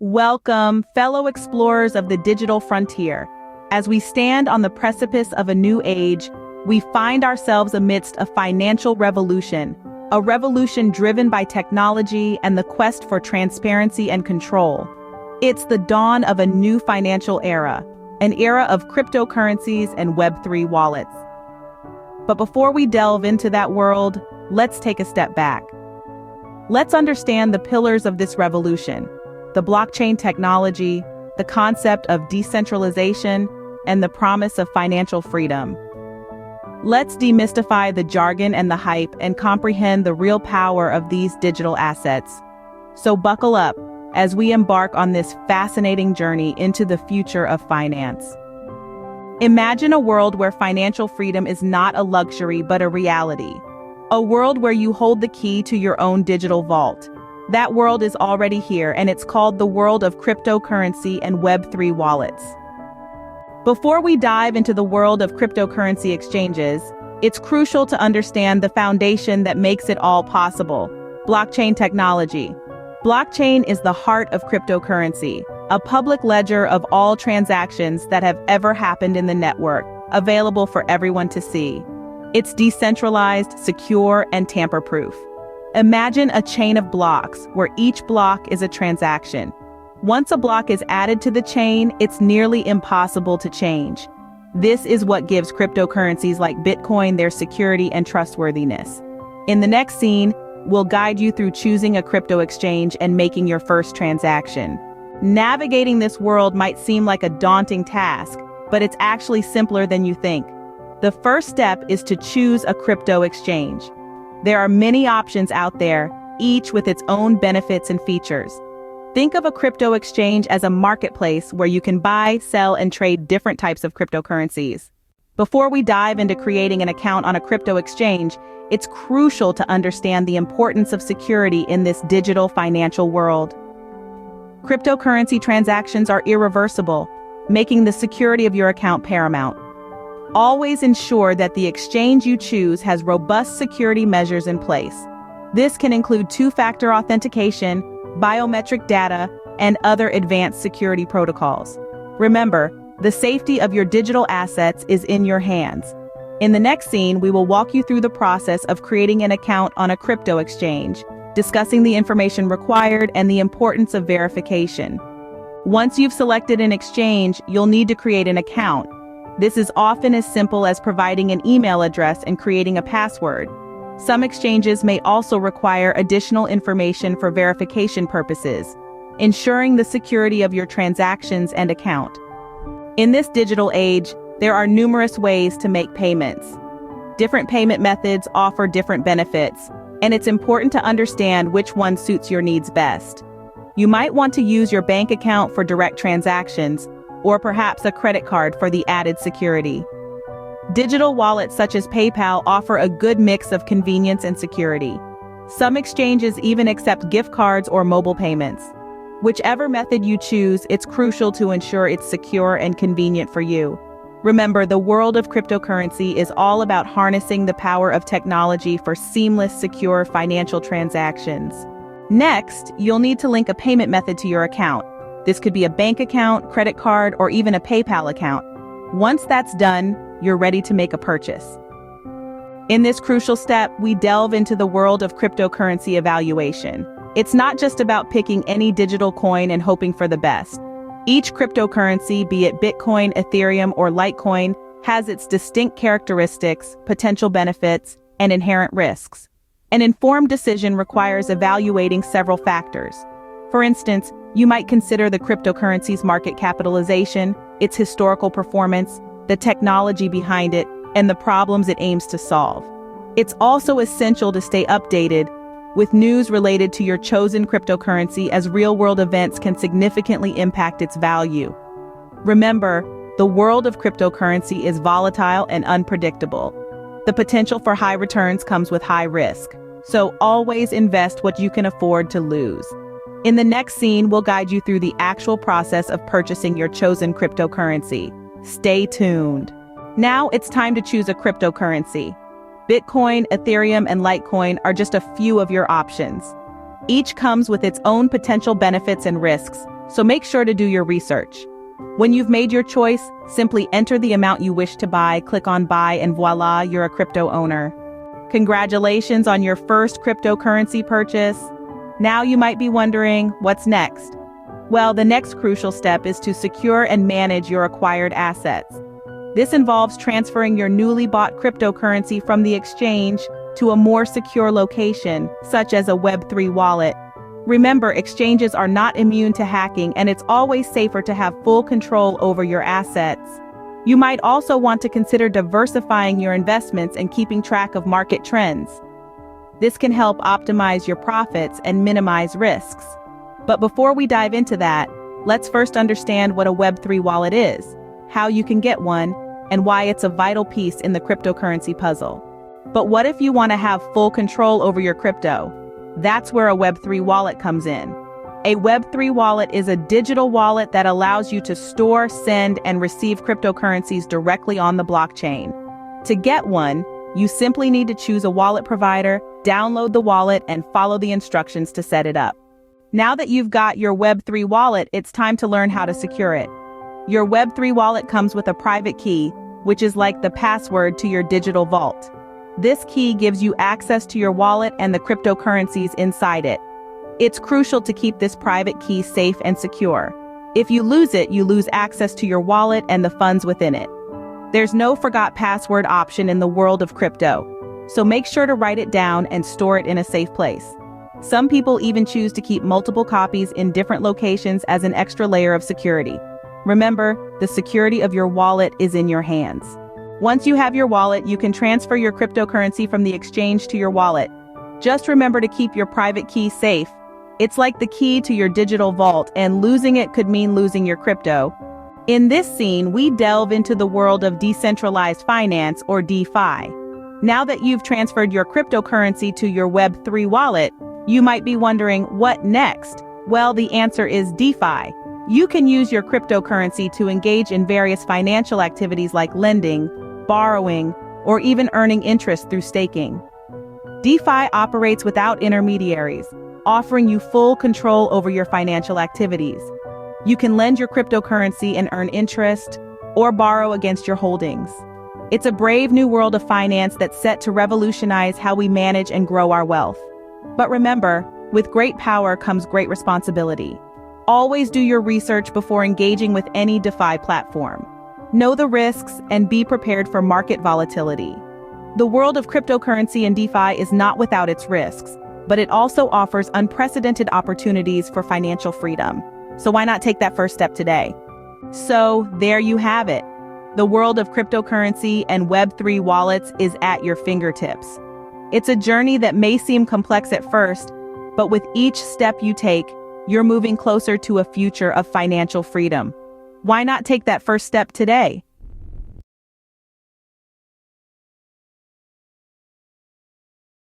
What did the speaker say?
Welcome, fellow explorers of the digital frontier. As we stand on the precipice of a new age, we find ourselves amidst a financial revolution, a revolution driven by technology and the quest for transparency and control. It's the dawn of a new financial era, an era of cryptocurrencies and Web3 wallets. But before we delve into that world, let's take a step back. Let's understand the pillars of this revolution: the blockchain technology, the concept of decentralization, and the promise of financial freedom. Let's demystify the jargon and the hype and comprehend the real power of these digital assets. So buckle up as we embark on this fascinating journey into the future of finance. Imagine a world where financial freedom is not a luxury but a reality. A world where you hold the key to your own digital vault. That world is already here, and it's called the world of cryptocurrency and Web3 wallets. Before we dive into the world of cryptocurrency exchanges, it's crucial to understand the foundation that makes it all possible: blockchain technology. Blockchain is the heart of cryptocurrency, a public ledger of all transactions that have ever happened in the network, available for everyone to see. It's decentralized, secure, and tamper-proof. Imagine a chain of blocks where each block is a transaction. Once a block is added to the chain, it's nearly impossible to change. This is what gives cryptocurrencies like Bitcoin their security and trustworthiness. In the next scene, we'll guide you through choosing a crypto exchange and making your first transaction. Navigating this world might seem like a daunting task, but it's actually simpler than you think. The first step is to choose a crypto exchange. There are many options out there, each with its own benefits and features. Think of a crypto exchange as a marketplace where you can buy, sell, and trade different types of cryptocurrencies. Before we dive into creating an account on a crypto exchange, it's crucial to understand the importance of security in this digital financial world. Cryptocurrency transactions are irreversible, making the security of your account paramount. Always ensure that the exchange you choose has robust security measures in place. This can include two-factor authentication, biometric data, and other advanced security protocols. Remember, the safety of your digital assets is in your hands. In the next scene, we will walk you through the process of creating an account on a crypto exchange, discussing the information required and the importance of verification. Once you've selected an exchange, you'll need to create an account. This is often as simple as providing an email address and creating a password. Some exchanges may also require additional information for verification purposes, ensuring the security of your transactions and account. In this digital age, there are numerous ways to make payments. Different payment methods offer different benefits, and it's important to understand which one suits your needs best. You might want to use your bank account for direct transactions, or perhaps a credit card for the added security. Digital wallets such as PayPal offer a good mix of convenience and security. Some exchanges even accept gift cards or mobile payments. Whichever method you choose, it's crucial to ensure it's secure and convenient for you. Remember, the world of cryptocurrency is all about harnessing the power of technology for seamless, secure financial transactions. Next, you'll need to link a payment method to your account. This could be a bank account, credit card, or even a PayPal account. Once that's done, you're ready to make a purchase. In this crucial step, we delve into the world of cryptocurrency evaluation. It's not just about picking any digital coin and hoping for the best. Each cryptocurrency, be it Bitcoin, Ethereum, or Litecoin, has its distinct characteristics, potential benefits, and inherent risks. An informed decision requires evaluating several factors. For instance, you might consider the cryptocurrency's market capitalization, its historical performance, the technology behind it, and the problems it aims to solve. It's also essential to stay updated with news related to your chosen cryptocurrency, as real-world events can significantly impact its value. Remember, the world of cryptocurrency is volatile and unpredictable. The potential for high returns comes with high risk, so always invest what you can afford to lose. In the next scene, we'll guide you through the actual process of purchasing your chosen cryptocurrency. Stay tuned. Now it's time to choose a cryptocurrency. Bitcoin, Ethereum, and Litecoin are just a few of your options. Each comes with its own potential benefits and risks, So make sure to do your research. When you've made your choice, simply enter the amount you wish to buy, click on buy, and voila, you're a crypto owner. Congratulations on your first cryptocurrency purchase. Now you might be wondering, what's next? Well, the next crucial step is to secure and manage your acquired assets. This involves transferring your newly bought cryptocurrency from the exchange to a more secure location, such as a Web3 wallet. Remember, exchanges are not immune to hacking, and it's always safer to have full control over your assets. You might also want to consider diversifying your investments and keeping track of market trends. This can help optimize your profits and minimize risks. But before we dive into that, let's first understand what a Web3 wallet is, how you can get one, and why it's a vital piece in the cryptocurrency puzzle. But what if you want to have full control over your crypto? That's where a Web3 wallet comes in. A Web3 wallet is a digital wallet that allows you to store, send, and receive cryptocurrencies directly on the blockchain. To get one, you simply need to choose a wallet provider, download the wallet, and follow the instructions to set it up. Now that you've got your Web3 wallet, it's time to learn how to secure it. Your Web3 wallet comes with a private key, which is like the password to your digital vault. This key gives you access to your wallet and the cryptocurrencies inside it. It's crucial to keep this private key safe and secure. If you lose it, you lose access to your wallet and the funds within it. There's no forgot password option in the world of crypto, so make sure to write it down and store it in a safe place. Some people even choose to keep multiple copies in different locations as an extra layer of security. Remember, the security of your wallet is in your hands. Once you have your wallet, you can transfer your cryptocurrency from the exchange to your wallet. Just remember to keep your private key safe. It's like the key to your digital vault, and losing it could mean losing your crypto. In this scene, we delve into the world of decentralized finance, or DeFi. Now that you've transferred your cryptocurrency to your Web3 wallet, you might be wondering, what next? Well, the answer is DeFi. You can use your cryptocurrency to engage in various financial activities like lending, borrowing, or even earning interest through staking. DeFi operates without intermediaries, offering you full control over your financial activities. You can lend your cryptocurrency and earn interest, or borrow against your holdings. It's a brave new world of finance that's set to revolutionize how we manage and grow our wealth. But remember, with great power comes great responsibility. Always do your research before engaging with any DeFi platform. Know the risks and be prepared for market volatility. The world of cryptocurrency and DeFi is not without its risks, but it also offers unprecedented opportunities for financial freedom. So why not take that first step today? So there you have it. The world of cryptocurrency and Web3 wallets is at your fingertips. It's a journey that may seem complex at first, but with each step you take, you're moving closer to a future of financial freedom. Why not take that first step today?